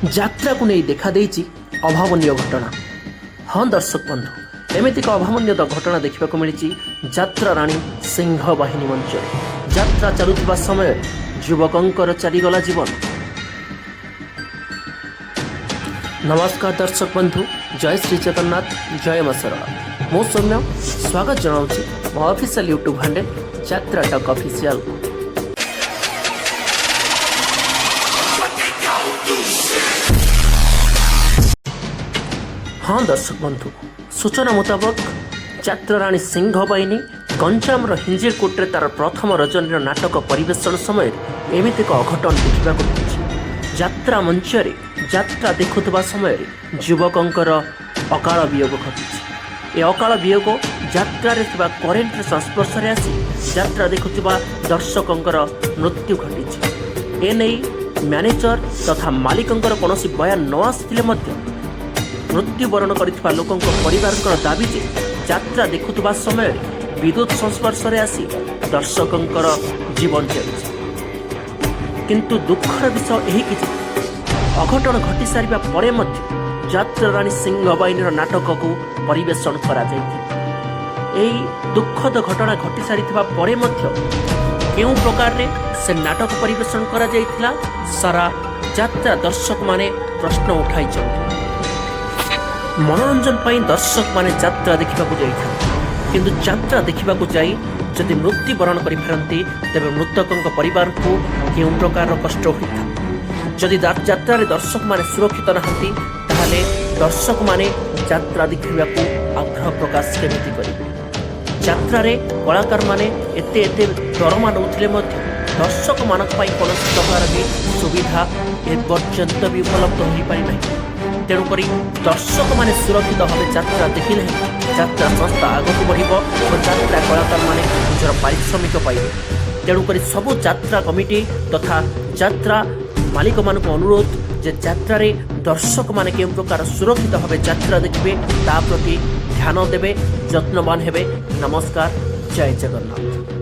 যাত্রা को नहीं देखा देइछि अभावनीय घटना। हाँ दर्शक बंधु, एमती एक अभावनीय घटना देखा मिली यात्रा राणी सिंह बाहिनी मंच यात्रा चलुवा समय युवकंकर चलीगला जीवन। नमस्कार दर्शक बंधु, जय श्री जगन्नाथ, जय मां सरला। मो सौम्य स्वागत जनाऊँगी मो ऑफिशियल यूट्यूब हैंडल यात्रा टॉक ऑफिशियल। हाँ दर्शक बंधु, सूचना मुताबक यात्रा राणी सिंह बाहिनी गंजामर हिंजिलकोट्रे तार प्रथम रजनी नाटक परिवेषण समय एमती एक अघटन देखा मिली। यात्रा मंचरे यात्रा देखुवा समय युवकंकर अकाल वियोग घटी। ए अकाल वियोग यात्रा करेन्ट संस्पर्श में आसी यात्रा देखुवा दर्शकंकर मृत्यु घटी। एने मैनेजर तथा मालिकंकर कौन बयान न आसते मृत्युवरण कर लोकों परिवार दाबी जे यात्रा देखुवा समय विद्युत संस्पर्श में आसी दर्शकंकर जीवन चली। किंतु दुखर विषय यही कि अघटन घटी सारिबा परे मध्य यात्रा राणी सिंह बाहिनी नाटक को परिवेषण करा जायथिला। एही दुखद घटना घटी सारिथिबा परे मध्य केउ प्रकार रे से नाटक परिवेषण करा जायथिला सारा यात्रा दर्शक माने प्रश्न उठाई छथि। मनोरंजन पाई दर्शक माने यात्रा देखिबाकू जाइथां, किंतु यात्रा देखिबाकू जाई जदि मृत्युवरण करि फेरंती तेबे मृतकंक परिवार को केउ प्रकार कष्ट होइथा। जदि यात्रा दर्शक माने सुरक्षित नहांती ताहले दर्शक माने यात्रा देखिबाकू आग्रह प्रकाश केमिति करिबे। यात्रा रे कलाकार माने एते एते दरमा नउथिले मध्य दर्शक मानक पाई कोनोसी प्रकार भी सुविधा एपर्यंत भी उपलब्ध होई पारि नाही। तेणुकरी दर्शक माने सुरक्षित भाव यात्रा देखिले यात्रा संस्था आगक बढ़ और यात्रा कलाकार माने निजर पारिश्रमिक पाइबे। तेणुकरी सबु यात्रा कमिटी तथा यात्रा मालिक मानक अनुरोध जे यात्रा रे दर्शक माने के प्रकार सुरक्षित भाव यात्रा देखिबे ता प्रति ध्यान देबे, यत्नवान हेबे। नमस्कार, जय जगन्नाथ।